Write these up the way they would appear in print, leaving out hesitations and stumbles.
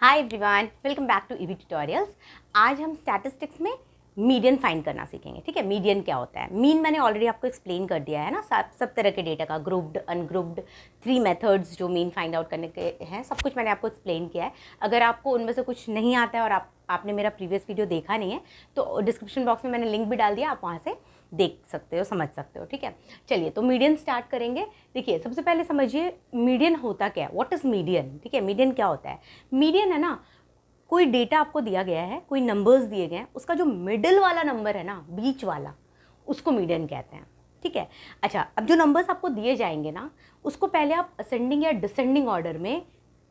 Hi everyone, welcome back to EV tutorials. आज हम statistics में मीडियन फाइंड करना सीखेंगे। ठीक है, मीडियन क्या होता है? मीन मैंने ऑलरेडी आपको एक्सप्लेन कर दिया है ना, सब तरह के डेटा का, ग्रुप्ड, अनग्रुप्ड, 3 मेथड्स जो मीन फाइंड आउट करने के हैं, सब कुछ मैंने आपको एक्सप्लेन किया है। अगर आपको उनमें से कुछ नहीं आता है और आपने मेरा प्रीवियस वीडियो देखा नहीं है तो डिस्क्रिप्शन बॉक्स में मैंने लिंक भी डाल दिया, आप वहाँ से देख सकते हो, समझ सकते हो। ठीक है, चलिए तो मीडियन स्टार्ट करेंगे। देखिए, सबसे पहले समझिए मीडियन होता क्या है, व्हाट इज़ मीडियन। ठीक है, मीडियन क्या होता है? मीडियन है ना, कोई डेटा आपको दिया गया है, कोई नंबर्स दिए गए हैं, उसका जो मिडिल वाला नंबर है ना, बीच वाला, उसको मीडियन कहते हैं। ठीक है, अच्छा, अब जो नंबर्स आपको दिए जाएंगे ना, उसको पहले आप असेंडिंग या डिसेंडिंग ऑर्डर में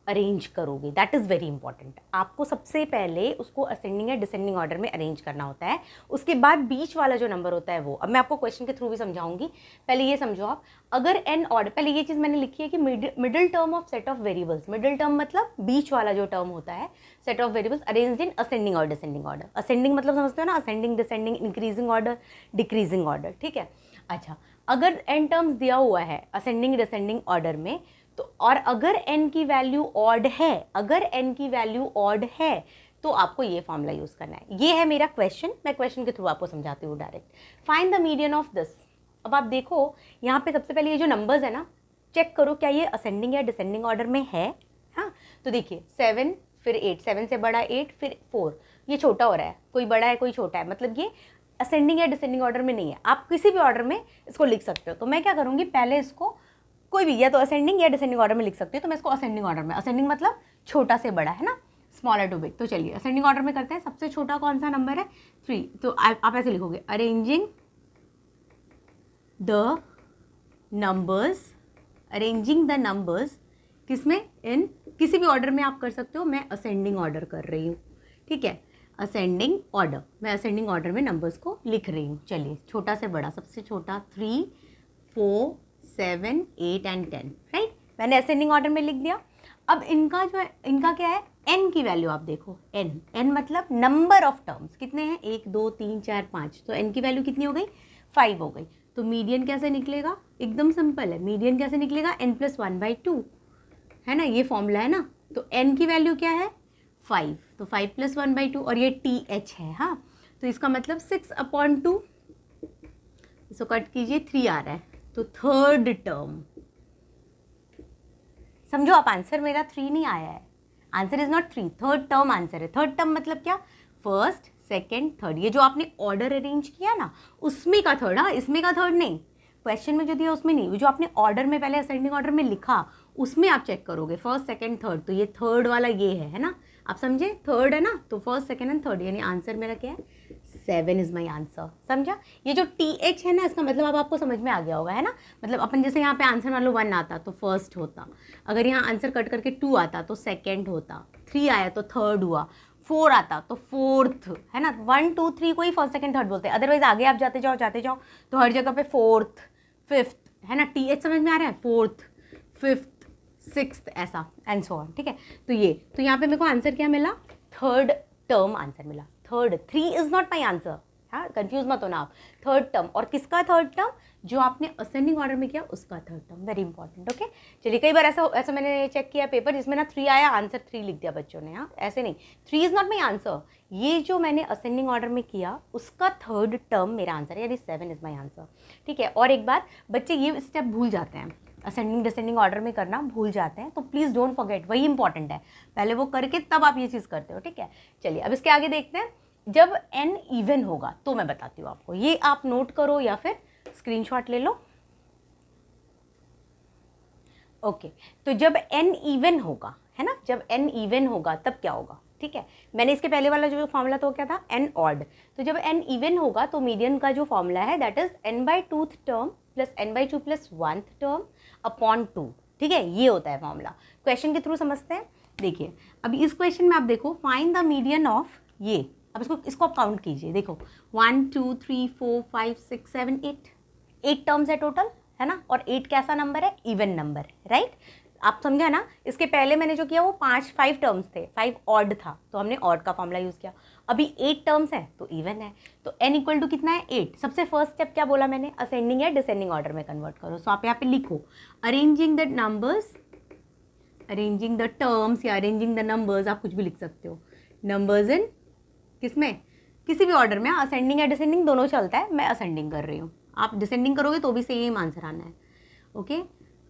अरेंज करोगे। That is very important. आपको सबसे पहले उसको असेंडिंग या डिसेंडिंग ऑर्डर में अरेंज करना होता है। उसके बाद बीच वाला जो नंबर होता है वो, अब मैं आपको क्वेश्चन के थ्रू भी समझाऊंगी। पहले ये समझो आप, अगर एन ऑर्डर, पहले ये चीज़ मैंने लिखी है कि middle term of set of variables, middle term मतलब बीच वाला जो टर्म होता है, set of variables arranged in ascending और डिसेंडिंग ऑर्डर। असेंडिंग मतलब समझते हो ना, ascending, descending, increasing order, decreasing order. ठीक है, अच्छा, अगर एन टर्म्स दिया हुआ है असेंडिंग डिसेंडिंग ऑर्डर में, तो और अगर n की वैल्यू ऑड है, अगर n की वैल्यू ऑड है तो आपको ये फॉर्मूला यूज़ करना है। ये है मेरा क्वेश्चन, मैं क्वेश्चन के थ्रू आपको समझाती हूँ direct. Find the median of this. अब आप देखो यहाँ पे सबसे पहले ये जो नंबर्स है ना, चेक करो क्या ये असेंडिंग या डिसेंडिंग ऑर्डर में है। हाँ, तो देखिए 7 फिर 8, 7 से बड़ा 8 फिर 4, ये छोटा हो रहा है, कोई बड़ा है कोई छोटा है, मतलब ये असेंडिंग या डिसेंडिंग ऑर्डर में नहीं है। आप किसी भी ऑर्डर में इसको लिख सकते हो। तो मैं क्या करूँगी, पहले इसको कोई भी या तो असेंडिंग या डिसेंडिंग ऑर्डर में लिख सकती हूँ, तो मैं इसको असेंडिंग ऑर्डर में, असेंडिंग मतलब छोटा से बड़ा है ना, स्मॉलर टू बिग। तो चलिए असेंडिंग ऑर्डर में करते हैं। सबसे छोटा कौन सा नंबर है? 3। तो आप ऐसे लिखोगे, arranging the numbers, arranging the numbers किसमें, इन किसी भी ऑर्डर में आप कर सकते हो, मैं असेंडिंग ऑर्डर कर रही हूँ। ठीक है, असेंडिंग ऑर्डर, मैं असेंडिंग ऑर्डर में नंबर्स को लिख रही हूँ। चलिए छोटा से बड़ा, सबसे छोटा 3, 4, 7, 8 एंड 10, राइट। मैंने असेंडिंग ऑर्डर में लिख दिया। अब इनका जो है, इनका क्या है, n की वैल्यू आप देखो, n मतलब नंबर ऑफ टर्म्स कितने हैं, 1 2 3 4 5, तो n की वैल्यू कितनी हो गई, 5 हो गई। तो मीडियन कैसे निकलेगा, एकदम सिंपल है, मीडियन कैसे निकलेगा, n+1/2 है ना, ये फॉर्मूला है ना। तो n की वैल्यू क्या है, 5, तो 5+1/2, और ये TH है। हाँ, तो इसका मतलब 6/2, इसको कट कीजिए, 3 आ रहा है, तो थर्ड टर्म। समझो आप, आंसर मेरा 3 नहीं आया है, answer is not 3, third term answer है। थर्ड टर्म मतलब क्या, फर्स्ट सेकंड थर्ड, ये जो आपने ऑर्डर अरेंज किया ना उसमें का थर्ड। हाँ, इसमें का थर्ड नहीं, क्वेश्चन में जो दिया उसमें नहीं, जो आपने ऑर्डर में पहले असेंडिंग ऑर्डर में लिखा उसमें आप चेक करोगे, फर्स्ट सेकंड थर्ड, तो ये थर्ड वाला ये है ना, आप समझे, थर्ड है ना, तो फर्स्ट सेकंड एंड थर्ड, यानी आंसर मेरा क्या है, 7 इज माई आंसर। समझा, ये जो TH है ना, इसका मतलब अब आपको समझ में आ गया होगा, है ना। मतलब अपन जैसे यहाँ पे आंसर मान लो 1 आता तो फर्स्ट होता, अगर यहाँ आंसर कट करके 2 आता तो सेकंड होता, 3 आया तो थर्ड हुआ, 4 आता तो फोर्थ, है ना। 1 2 3 को ही फर्स्ट सेकंड थर्ड बोलते हैं, अदरवाइज आगे आप जाते जाओ तो हर जगह पे फोर्थ फिफ्थ, है ना। TH समझ में आ रहा है, फोर्थ फिफ्थ सिक्स्थ, ऐसा एंड सो ऑन। ठीक है, तो ये, तो यहाँ पे मेरे को आंसर क्या मिला, थर्ड टर्म आंसर मिला। Third, 3 is not my answer. हाँ, कंफ्यूज मत होना आप, थर्ड टर्म। और किसका थर्ड टर्म, जो आपने असेंडिंग ऑर्डर में किया उसका third term, very important. Okay, चलिए, कई बार ऐसा मैंने चेक किया पेपर जिसमें ना 3 आया, आंसर 3 लिख दिया बच्चों ने। हाँ, ऐसे नहीं, 3 इज नॉट माई आंसर, ये जो मैंने असेंडिंग ऑर्डर में किया उसका थर्ड टर्म मेरा आंसर है, यानी 7 इज माई आंसर। ठीक है, और एक बात, बच्चे ये स्टेप भूल जाते हैं, असेंडिंग डिसेंडिंग ऑर्डर में करना भूल जाते हैं, तो प्लीज़ डोंट फॉरगेट, वही इंपॉर्टेंट है, पहले वो करके तब आप ये चीज़ करते हो। ठीक है, चलिए अब इसके आगे देखते हैं। जब n इवन होगा तो मैं बताती हूँ आपको, ये आप नोट करो या फिर स्क्रीनशॉट ले लो। ओके, तो जब n इवन होगा, है ना, जब n इवन होगा तब क्या होगा। ठीक है, मैंने इसके पहले वाला जो फॉर्मूला तो क्या था, n ऑड, तो जब n इवन होगा तो मीडियन का जो फॉर्मूला है that is n/2th term plus n/2 plus 1th term upon 2। ठीक है, ये होता है फॉर्मूला। क्वेश्चन के थ्रू समझते हैं। देखिए, अभी इस क्वेश्चन में आप देखो, फाइंड द मीडियन ऑफ ये, अब इसको आप काउंट कीजिए। देखो 1 2 3 4 5 6 7 8 टर्म्स है टोटल, है ना, और 8 कैसा नंबर है, इवन नंबर, राइट। आप समझा ना, इसके पहले मैंने जो किया वो 5 टर्म्स थे, 5 ऑड था तो हमने ऑड का फॉर्मूला यूज़ किया। अभी 8 टर्म्स है तो इवन है, तो n इक्वल टू कितना है, 8। सबसे फर्स्ट स्टेप क्या बोला मैंने, असेंडिंग या डिसेंडिंग ऑर्डर में कन्वर्ट करो। सो आप यहाँ पे लिखो, arranging the numbers arranging the terms या अरेंजिंग द नंबर्स, आप कुछ भी लिख सकते हो। नंबर्स इन किसमें, किसी भी ऑर्डर में, असेंडिंग या डिसेंडिंग दोनों चलता है, मैं असेंडिंग कर रही हूँ, आप डिसेंडिंग करोगे तो भी सेम आंसर आना है। Okay,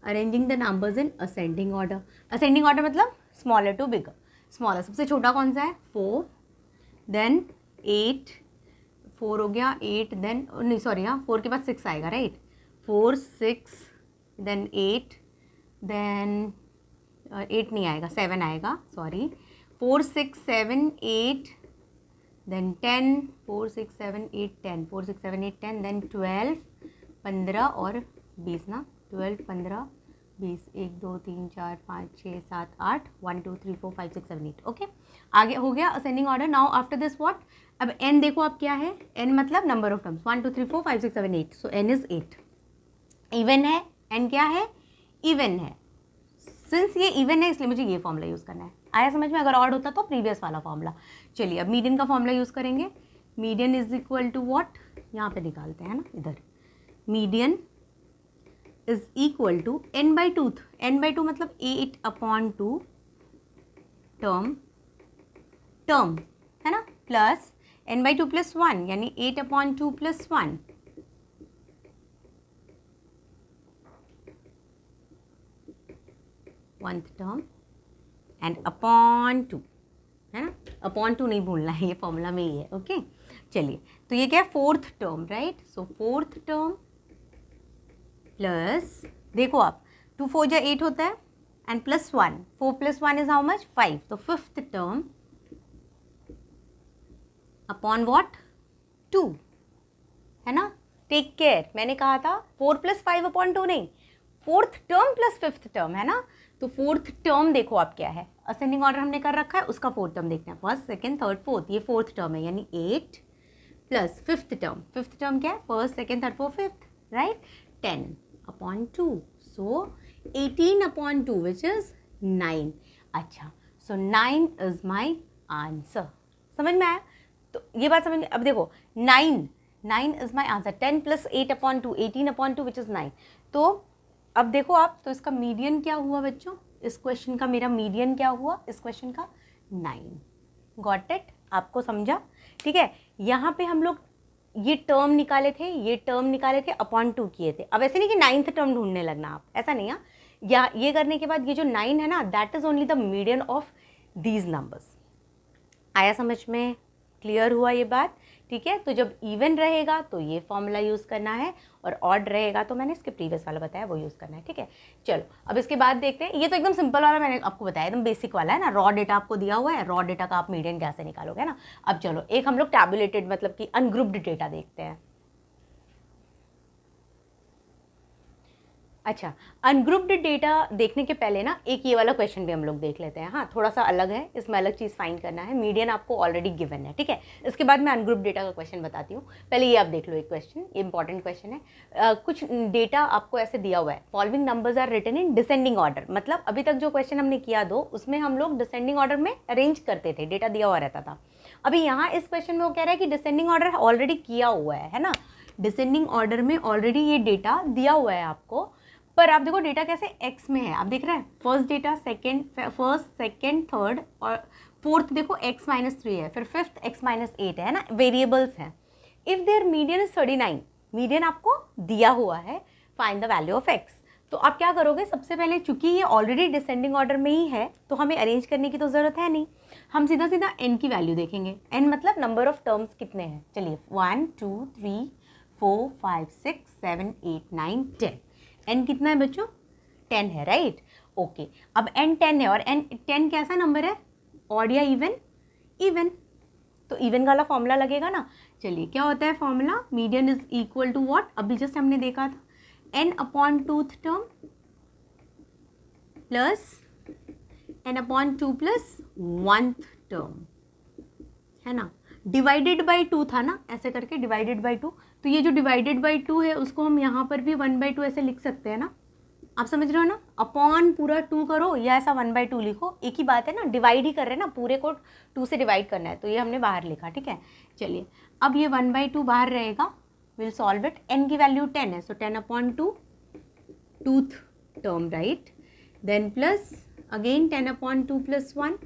arranging the numbers in ascending order. Ascending order मतलब स्मॉलर टू बिगर। स्मॉलर सबसे छोटा कौन सा है, 4, देन 8, 4 हो गया, 8 देन नहीं सॉरी हाँ 4 के बाद 6 आएगा राइट, 4 6 देन 8 देन 8 नहीं आएगा 7 आएगा सॉरी, 4 6 7 8 देन 10, 4 6 7 8 10, 4 6 7 8 10 देन 12 15 और 20 ना, 12 15 20 1 2 3 4 5 6 7 8 1 2 3 4 5 6 7 8। ओके, आगे हो गया ascending order. Now after this what, अब n देखो आप क्या है, n मतलब number of terms, 1 2 3 4 5 6 7 8, so n is 8। Even है, n क्या है, इवन है, सिंस ये इवन है इसलिए मुझे ये फॉर्मूला यूज़ करना है। आया समझ में, अगर ऑड होता तो प्रीवियस वाला फॉर्मूला। चलिए अब मीडियन का फॉर्मूला यूज़ करेंगे। Median is equal to what, यहाँ पे निकालते हैं ना, इधर median is equal to n by 2, n by 2 मतलब 8/2 टर्म है ना, प्लस n बाई 2 प्लस 1 यानी 8/2 प्लस 1, वंथ टर्म एंड अपॉन 2 है ना, अपॉन 2 नहीं भूलना है, ये फॉर्मूला में ही है। ओके चलिए, तो ये क्या है, फोर्थ टर्म राइट, सो फोर्थ टर्म प्लस, देखो आप 2 4 जा 8 होता है and plus 1, 4 plus 1 is how much 5, तो फिफ्थ टर्म अपॉन व्हाट 2 है ना। टेक केयर, मैंने कहा था 4 प्लस 5/2 नहीं, fourth term plus fifth term है ना, तो फोर्थ टर्म देखो आप क्या है, असेंडिंग ऑर्डर हमने कर रखा है, उसका फोर्थ टर्म देखना है, फर्स्ट सेकंड थर्ड फोर्थ, ये फोर्थ टर्म है यानी 8 प्लस फिफ्थ टर्म क्या है, first second third fourth fifth right, 10/2, so 18/2 which is 9। अच्छा, सो 9 इज माई आंसर। समझ में आया, तो ये बात समझ में। अब देखो 9 is my answer, 10 plus 8/2 18/2 which is 9। तो अब देखो आप, तो इसका मीडियन क्या हुआ बच्चों, इस क्वेश्चन का मेरा मीडियन क्या हुआ, इस क्वेश्चन का 9। गॉट इट, आपको समझा, ठीक है। यहाँ पे हम लोग ये टर्म निकाले थे, ये टर्म निकाले थे, अपॉन 2 किए थे। अब ऐसे नहीं कि 9th टर्म ढूंढने लगना आप, ऐसा नहीं है। या ये करने के बाद ये जो 9 है ना, that is only the median of these numbers. आया समझ में, क्लियर हुआ ये बात, ठीक है। तो जब इवन रहेगा तो ये फॉर्मूला यूज़ करना है, और ऑड रहेगा तो मैंने इसके प्रीवियस वाला बताया वो यूज़ करना है, ठीक है। चलो अब इसके बाद देखते हैं, ये तो एकदम सिंपल वाला मैंने आपको बताया, एकदम बेसिक वाला है ना, रॉ डेटा आपको दिया हुआ है, रॉ डेटा का आप मीडियन कैसे निकालोगे ना। अब चलो एक हम लोग टैबुलेटेड मतलब कि अनग्रुप्ड डेटा देखते हैं। अच्छा, अनग्रुप्ड डेटा देखने के पहले ना एक ये वाला क्वेश्चन भी हम लोग देख लेते हैं। हाँ, थोड़ा सा अलग है, इसमें अलग चीज़ फाइंड करना है। मीडियन आपको ऑलरेडी गिवन है, ठीक है। इसके बाद मैं अनग्रुप्ड डेटा का क्वेश्चन बताती हूँ। पहले ये आप देख लो, एक क्वेश्चन, ये इंपॉर्टेंट क्वेश्चन है। कुछ डेटा आपको ऐसे दिया हुआ है, following numbers are written in descending order. मतलब अभी तक जो क्वेश्चन हमने किया दो, उसमें हम लोग डिसेंडिंग ऑर्डर में अरेंज करते थे, डेटा दिया हुआ रहता था। अभी यहाँ इस क्वेश्चन में वो कह रहा है कि डिसेंडिंग ऑर्डर ऑलरेडी किया हुआ है ना, डिसेंडिंग ऑर्डर में ऑलरेडी ये डेटा दिया हुआ है आपको। पर आप देखो डेटा कैसे एक्स में है, आप देख रहे हैं, first data first second third और फोर्थ देखो x-3 है, फिर फिफ्थ x-8 है ना, वेरिएबल्स हैं। If there median is 39, median आपको दिया हुआ है, find the value of x। तो आप क्या करोगे, सबसे पहले चूंकि ये ऑलरेडी डिसेंडिंग ऑर्डर में ही है तो हमें अरेंज करने की तो ज़रूरत है नहीं, हम सीधा सीधा n की वैल्यू देखेंगे। n मतलब नंबर ऑफ टर्म्स कितने हैं, चलिए 1 2 3 4 5 6 7 8 9 10। n कितना है बच्चों, 10 है राइट। ओके, अब n 10 है और n 10 कैसा नंबर है, ऑड या इवन, इवन, तो इवन वाला फॉर्मूला लगेगा ना। चलिए क्या होता है formula, median is equal to what, अभी जस्ट हमने देखा था, n/2th term plus n/2 plus 1th term है ना, डिवाइडेड बाई 2 था ना, ऐसे करके डिवाइडेड बाई 2। तो ये जो डिवाइडेड बाई 2 है उसको हम यहाँ पर भी 1/2 ऐसे लिख सकते हैं ना, आप समझ रहे हो ना। अपॉन पूरा 2 करो या ऐसा 1/2 लिखो, एक ही बात है ना, डिवाइड ही कर रहे हैं ना, पूरे को 2 से डिवाइड करना है, तो ये हमने बाहर लिखा, ठीक है। चलिए अब ये 1/2 बाहर रहेगा, विल सॉल्व इट। n की वैल्यू 10 है, so 10/2 2th term right, then plus again 10/2 + 1,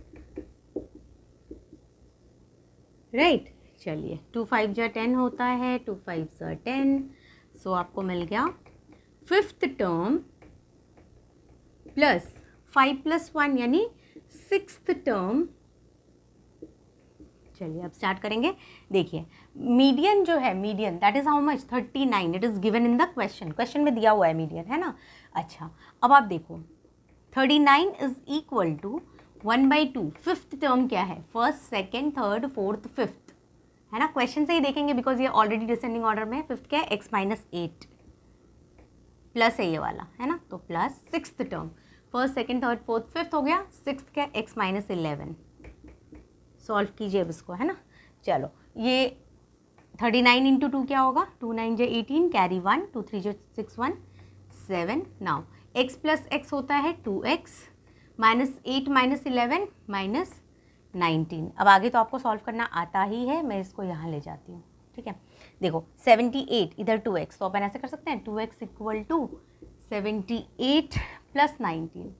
right. चलिए 2 5 जा 10 होता है, 2 5 जा 10, सो आपको मिल गया 5th टर्म प्लस 5 + 1 यानी 6th टर्म। चलिए अब स्टार्ट करेंगे। देखिए मीडियन जो है, median that is how much 39, it is given in the question में दिया हुआ है मीडियन, है ना। अच्छा अब आप देखो 39 is equal to 1/2, fifth term क्या है, first second third fourth fifth, है ना। क्वेश्चन से ही देखेंगे बिकॉज ये ऑलरेडी डिसेंडिंग ऑर्डर में है। फिफ्थ क्या है, x-8 प्लस है ये वाला, है ना, तो plus sixth term, first second third fourth fifth हो गया, सिक्स्थ क्या है x-11। सॉल्व कीजिए अब इसको, है ना। चलो ये 39 इंटू 2 क्या होगा, 2 9 जो 18, कैरी 1, 2 3 जो 6 1 7। नाउ x प्लस x होता है 2x, -8 -11 -19। अब आगे तो आपको सॉल्व करना आता ही है, मैं इसको यहाँ ले जाती हूँ, ठीक है। देखो 78 इधर 2x, तो अपन ऐसे कर सकते हैं 2x = 78 + 19,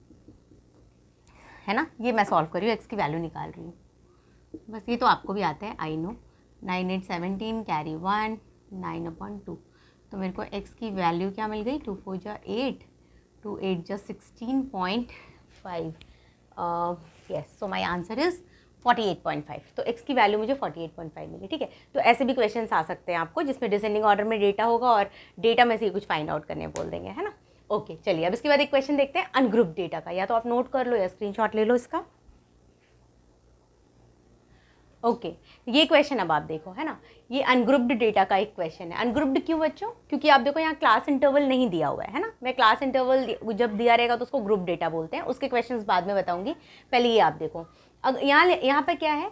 है ना। ये मैं सॉल्व कर रही हूँ, x की वैल्यू निकाल रही हूँ, बस ये तो आपको भी आता है, आई नो। 9 8 17, कैरी 1, 9/2, तो मेरे को x की वैल्यू क्या मिल गई, 2 4 जा 8, 2 8 जा 16.5, yes, so my answer is 48.5। तो x की वैल्यू मुझे 48.5 मिली, ठीक है। तो ऐसे भी क्वेश्चंस आ सकते हैं आपको जिसमें डिसेंडिंग ऑर्डर में डेटा होगा और डेटा में से ही कुछ फाइंड आउट करने बोल देंगे, है ना। ओके चलिए अब इसके बाद एक क्वेश्चन देखते हैं अनग्रुप डेटा का, या तो आप नोट कर लो या स्क्रीनशॉट ले लो इसका। ओके ये क्वेश्चन अब आप देखो, है ना, ये अनग्रुप्ड डेटा का एक क्वेश्चन है। अनग्रुप्ड क्यों बच्चों, क्योंकि आप देखो यहाँ क्लास इंटरवल नहीं दिया हुआ है ना। मैं क्लास इंटरवल जब दिया रहेगा तो उसको ग्रुप डेटा बोलते हैं, उसके क्वेश्चंस बाद में बताऊंगी, पहले ये आप देखो। यहाँ पे क्या है,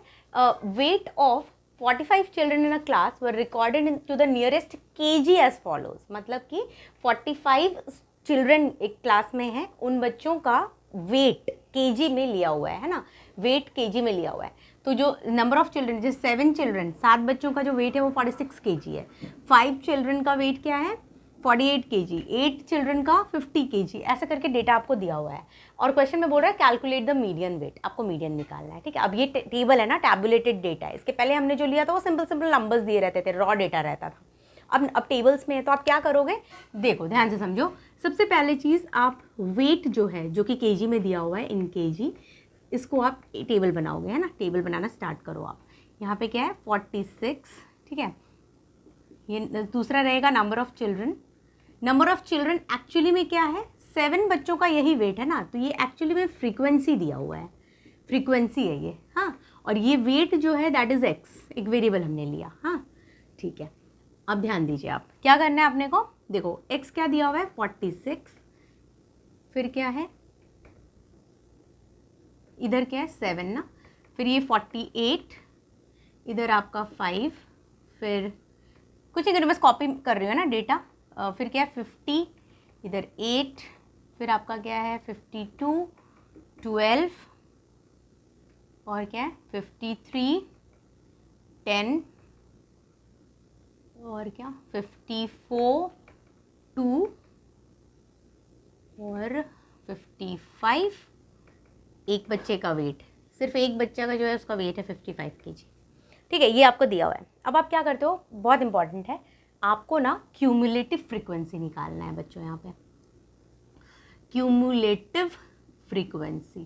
weight of 45 children in a class were recorded to the nearest KG as follows, मतलब कि 45 चिल्ड्रन एक क्लास में है, उन बच्चों का वेट केजी में लिया हुआ है ना, वेट केजी में लिया हुआ है। तो जो नंबर ऑफ चिल्ड्रन, जैसे 7 चिल्ड्रन, 7 बच्चों का जो वेट है वो 46 kg है, 5 चिल्ड्रन का वेट क्या है 48 kg, 8 चिल्ड्रन का 50 kg, ऐसा करके डेटा आपको दिया हुआ है। और क्वेश्चन में बोल रहा है कैलकुलेट द मीडियन वेट, आपको मीडियन निकालना है, ठीक है। अब ये टेबल है ना, टैबुलेटेड डेटा है, इसके पहले हमने जो लिया था वो सिंपल नंबर्स दिए रहते थे, रॉ डेटा रहता था। अब टेबल्स में है, तो आप क्या करोगे, देखो ध्यान से समझो। सबसे पहले चीज़ आप वेट जो है, जो कि केजी में दिया हुआ है इन केजी, इसको आप टेबल बनाओगे, है ना। टेबल बनाना स्टार्ट करो आप। यहाँ पे क्या है 46, ठीक है। ये दूसरा रहेगा number of children. Number of children actually में क्या है, 7 बच्चों का यही वेट है ना, तो ये एक्चुअली में फ्रीक्वेंसी दिया हुआ है, फ्रीक्वेंसी है ये, हाँ। और ये वेट जो है दैट इज़ एक्स, एक वेरिएबल हमने लिया, हाँ ठीक है। अब ध्यान दीजिए, आप क्या करना है अपने को, देखो एक्स क्या दिया हुआ है 46, फिर क्या है इधर क्या है 7 ना, फिर ये 48, इधर आपका 5, फिर कुछ नहीं, बस कॉपी कर रही हो ना डेटा। फिर क्या है 50, इधर 8, फिर आपका क्या है 52, 12, और क्या है 53, 10, और क्या 54, 2, और 55। एक बच्चे का वेट, सिर्फ एक बच्चे का जो है उसका वेट है 55 kg, ठीक है। ये आपको दिया हुआ है। अब आप क्या करते हो, बहुत इंपॉर्टेंट है, आपको ना क्यूमुलेटिव फ्रीक्वेंसी निकालना है बच्चों। यहाँ पे क्यूमुलेटिव फ्रीक्वेंसी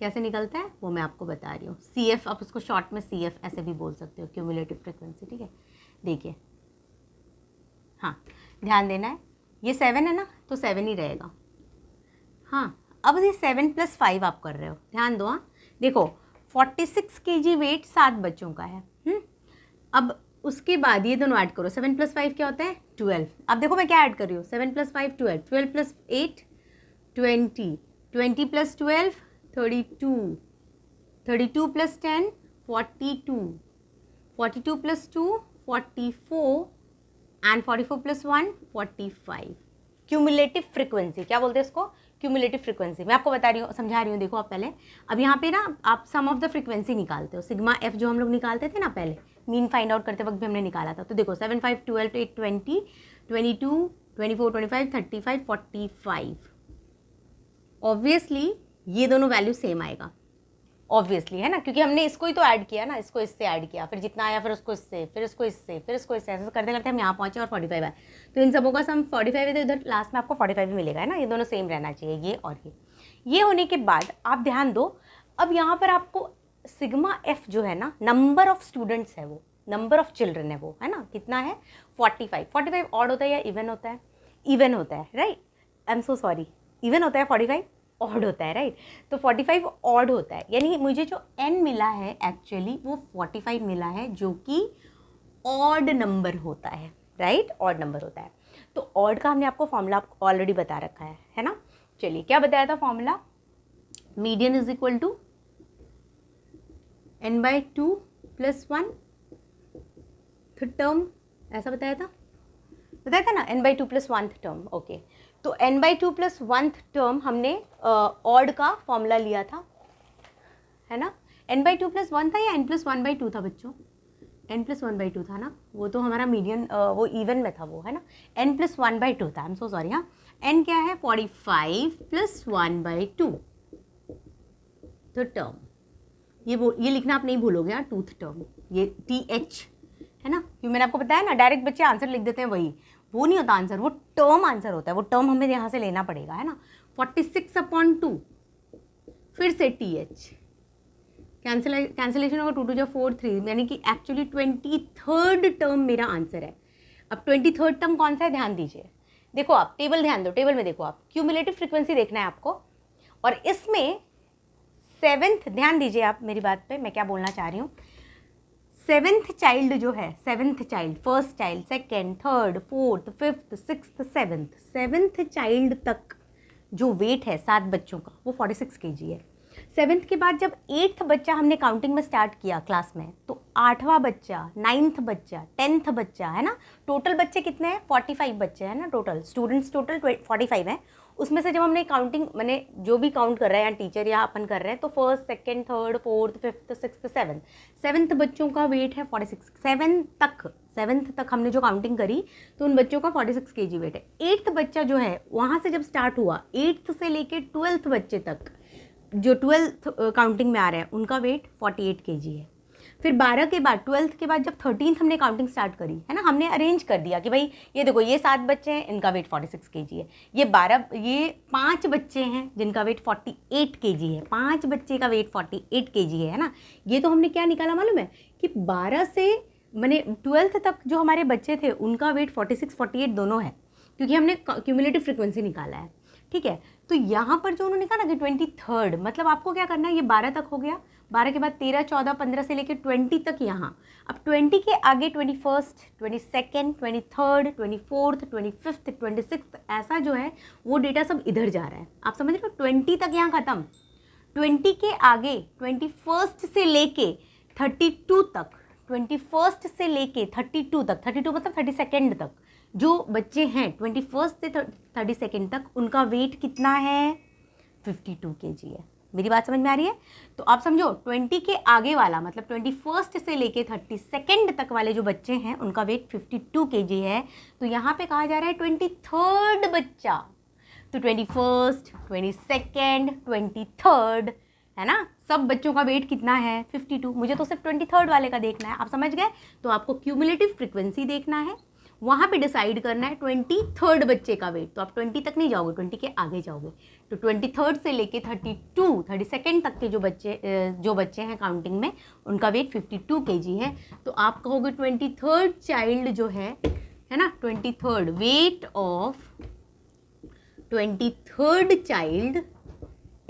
कैसे निकलता है वो मैं आपको बता रही हूँ। CF, आप उसको शॉर्ट में CF ऐसे भी बोल सकते हो, क्यूमुलेटिव फ्रीक्वेंसी, ठीक है। देखिए हाँ ध्यान देना है, ये 7 है ना, तो 7 ही रहेगा, हाँ। अब ये 7 + 5 आप कर रहे हो, ध्यान दो, हाँ। देखो 46 kg वेट 7 बच्चों का है, अब उसके बाद ये दोनों ऐड करो, 7 + 5 क्या होता है 12। अब देखो मैं क्या ऐड कर रही हूँ, 7 + 5 12, 12 + 8 20, 20 + 12 32, 32 + 10 42, 42 + 2 44, एंड 44 + 1 45। क्यूमुलेटिव फ्रीक्वेंसी क्या बोलते हैं इसको, क्यूमुलेटिव फ्रीक्वेंसी। मैं आपको बता रही हूँ, समझा रही हूँ, देखो आप पहले। अब यहाँ पे ना आप सम ऑफ द फ्रीक्वेंसी निकालते हो, सिग्मा एफ जो हम लोग निकालते थे ना पहले, मीन फाइंड आउट करते वक्त भी हमने निकाला था। तो देखो 7 5 12 8 20 22 24 25 35 45, ऑब्वियसली ये दोनों वैल्यू सेम आएगा ऑब्वियसली, है ना, क्योंकि हमने इसको ही तो ऐड किया ना, इसको इससे ऐड किया, फिर जितना आया फिर उसको इससे, फिर इसको इससे, फिर इसको इससे, ऐसे करते करते हम यहाँ पहुँचे और 45 आए। तो इन सबों का सम 45 है, तो इधर लास्ट में आपको 45 भी मिलेगा, है ना। ये दोनों सेम रहना चाहिए, ये और ये होने के बाद आप ध्यान दो, अब यहाँ पर आपको सिग्मा एफ जो है ना, नंबर ऑफ स्टूडेंट्स है, वो नंबर ऑफ चिल्ड्रन है वो, है ना, कितना है 45। 45 ऑड होता है या इवन होता है? इवन होता है, right. I am so sorry, even होता है, 45 ऑड होता है, राइट। तो 45 ऑड होता है, यानी मुझे जो n मिला है एक्चुअली वो 45 मिला है, जो कि ऑड नंबर होता है, राइट, ऑड नंबर होता है। तो ऑड का हमने आपको फॉर्मूला ऑलरेडी बता रखा है ना। चलिए, क्या बताया था formula? Median is equal to n/2 + 1th term, ऐसा बताया था ना, n/2 + 1th टर्म। ओके, तो n/2 + 1th टर्म हमने ऑड का फॉर्मूला लिया था, है ना। n/2 + 1 था या n + 1/2 था बच्चों? n + 1/2 था ना, वो तो हमारा मीडियन वो इवन में था वो, है ना। n + 1/2 था, आई एम सो सॉरी। हाँ, n क्या है? 45 + 1/2 तो टर्म, ये लिखना आप नहीं भूलोगे यार, टूथ टर्म, ये TH, है ना, क्योंकि मैंने आपको बताया ना, डायरेक्ट बच्चे आंसर लिख देते हैं, वही वो नहीं होता आंसर, वो टर्म आंसर होता है, वो टर्म हमें यहाँ से लेना पड़ेगा, है ना। 46/2 फिर से TH, कैंसिलेशन होगा, 2 2 4 3, यानी कि एक्चुअली 23rd टर्म मेरा आंसर है। अब 23rd टर्म कौन सा है, ध्यान दीजिए, देखो आप टेबल, ध्यान दो, टेबल में देखो आप, क्यूमुलेटिव फ्रीक्वेंसी देखना है आपको, और इसमें 7th, ध्यान दीजिए आप मेरी बात पे, मैं क्या बोलना चाह रही हूँ। 7th चाइल्ड जो है, 7th child, first child, second, third, fourth, 5th, 6th, 7th child तक जो वेट है 7 बच्चों का, वो 46 kg है। 7th के बाद जब 8th बच्चा हमने काउंटिंग में स्टार्ट किया क्लास में, तो 8वां बच्चा, 9th बच्चा, 10th बच्चा, है ना, टोटल बच्चे कितने हैं? 45 बच्चे हैं ना, टोटल स्टूडेंट्स टोटल 45 हैं। उसमें से जब हमने काउंटिंग, मैंने जो भी काउंट कर रहा है या टीचर या अपन कर रहे हैं, तो first, second, third, fourth, 5th, 6th, 7th बच्चों का वेट है 46। 7th तक हमने जो काउंटिंग करी, तो उन बच्चों का 46 kg वेट है। 8th बच्चा जो है, वहाँ से जब स्टार्ट हुआ, 8th से लेके 12th बच्चे तक, जो 12th काउंटिंग में आ रहे हैं, उनका वेट 48 kg है। फिर 12 के बाद, 12th के बाद जब 13th हमने काउंटिंग स्टार्ट करी, है ना, हमने अरेंज कर दिया कि भाई ये देखो, ये 7 बच्चे हैं, इनका वेट 46 kg है। ये 5 बच्चे हैं जिनका वेट 48 kg है, 5 बच्चे का वेट 48 kg है ना। ये तो हमने क्या निकाला मालूम है, कि 12 से मैंने 12th तक जो हमारे बच्चे थे, उनका वेट 46 48 दोनों है, क्योंकि हमने क्यूमुलेटिव फ्रीक्वेंसी निकाला है, ठीक है। तो यहाँ पर जो उन्होंने कहा ना कि 23rd, मतलब आपको क्या करना है, ये 12 तक हो गया, 12 के बाद 13, 14, 15 से लेकर 20 तक यहाँ। अब 20 के आगे 21st, 22nd, 23rd, 24th, 25th, 26th, ऐसा जो है वो डेटा सब इधर जा रहा है। आप समझ रहे हो, 20 तक यहाँ ख़त्म। 20 के आगे 21st से लेके 32 तक, 21st से लेके 32 तक, 32 मतलब 32nd तक जो बच्चे हैं, 21st से 32nd तक, उनका वेट कितना है? 52 kg है। मेरी बात समझ में आ रही है? तो आप समझो, 20 के आगे वाला, मतलब 21st से लेके 32nd तक वाले जो बच्चे हैं, उनका वेट 52 kg है। तो यहाँ पे कहा जा रहा है 23rd बच्चा, तो 21st, 22nd, 23rd, है ना, सब बच्चों का वेट कितना है? 52। मुझे तो सिर्फ 23rd वाले का देखना है, आप समझ गए? तो आपको क्यूमुलेटिव फ्रीक्वेंसी देखना है, वहाँ पे डिसाइड करना है 23rd बच्चे का वेट। तो आप 20 तक नहीं जाओगे, 20 के आगे जाओगे। तो 23rd से लेके 32nd तक के जो बच्चे हैं काउंटिंग में, उनका वेट 52 kg है। तो आप कहोगे 23rd चाइल्ड जो है ना, 23rd wait of 23rd child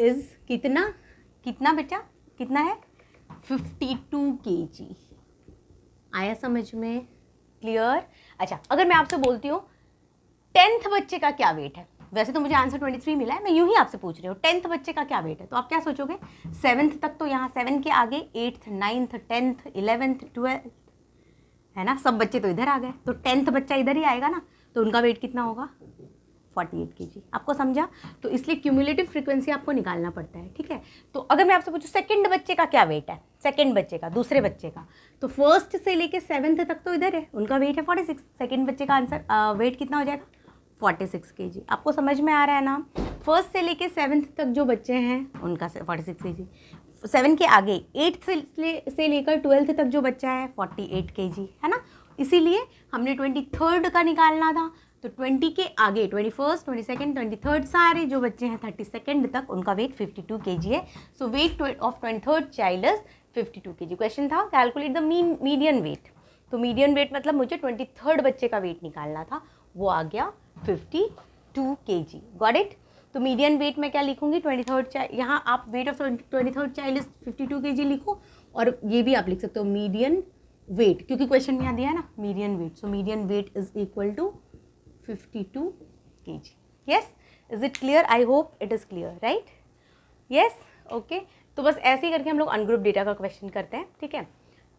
is कितना बेटा, कितना है? 52 kg। आया समझ में? क्लियर? अच्छा, अगर मैं आपसे बोलती हूँ 10th बच्चे का क्या वेट है, वैसे तो मुझे आंसर 23 मिला है, मैं यूं ही आपसे पूछ रही हूँ 10th बच्चे का क्या वेट है, तो आप क्या सोचोगे? 7th तक, तो यहाँ 7 के आगे 8th, 9th, 10th, 11th, 12th, है ना, सब बच्चे तो इधर आ गए, तो 10th बच्चा इधर ही आएगा ना, तो उनका वेट कितना होगा? 48 kg। आपको समझा? तो इसलिए क्यूमुलेटिव फ्रीक्वेंसी आपको निकालना पड़ता है, ठीक है। तो अगर मैं आपसे पूछूं सेकंड बच्चे का क्या वेट है, सेकंड बच्चे का, दूसरे बच्चे का, तो फर्स्ट से लेके 7th तक तो इधर है, उनका वेट है 46। सेकंड बच्चे का आंसर वेट कितना हो जाएगा? 46 kg। आपको समझ में आ रहा है ना? फर्स्ट से लेके 7th तक जो बच्चे हैं उनका 46 kg, 7 के आगे 8th से लेकर 12th तक जो बच्चा है 48 kg, है ना? इसीलिए हमने 23rd का निकालना था, तो 20 के आगे 21st, 22nd, 23rd सारे जो बच्चे हैं 32nd तक उनका वेट 52 kg है। So weight of 23rd child is 52 kg। Question था कैलकुलेट द मीडियन वेट, तो मीडियन वेट मतलब मुझे 23rd बच्चे का वेट निकालना था, वो आ गया 52 kg। Got it? तो मीडियन वेट में क्या लिखूंगी? 23rd चाइल्ड, यहाँ आप wait of 23rd child is 52 kg लिखो, और ये भी आप लिख सकते हो मीडियन वेट, क्योंकि क्वेश्चन में यहाँ दिया है ना median weight. So median weight is equal to 52 kg। yes, is it clear? I hope it is clear, right? yes, okay। तो बस ऐसे ही करके हम लोग अनग्रुप डेटा का क्वेश्चन करते हैं, ठीक है?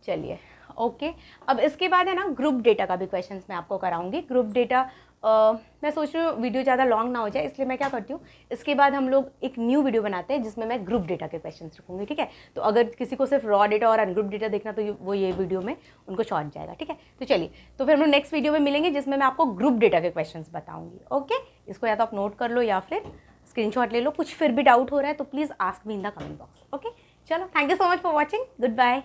चलिए, ओके। अब इसके बाद है ना ग्रुप डेटा का भी क्वेश्चंस मैं आपको कराऊंगी। ग्रुप डेटा मैं सोच रही हूँ वीडियो ज़्यादा लॉन्ग ना हो जाए, इसलिए मैं क्या करती हूँ, इसके बाद हम लोग एक न्यू वीडियो बनाते हैं जिसमें मैं ग्रुप डेटा के क्वेश्चंस रखूँगी, ठीक है? तो अगर किसी को सिर्फ रॉ डेटा और अनग्रुप डेटा देखना तो वो ये वीडियो में उनको शॉर्ट जाएगा, ठीक है? तो चलिए, तो फिर हम लोग नेक्स्ट वीडियो में मिलेंगे जिसमें मैं आपको ग्रुप डेटा के क्वेश्चंस बताऊँगी। ओके, इसको या तो आप नोट कर लो या फिर स्क्रीनशॉट ले लो। कुछ फिर भी डाउट हो रहा है तो please ask me in the comment box. Okay, चलो, thank you so much for watching. Good bye.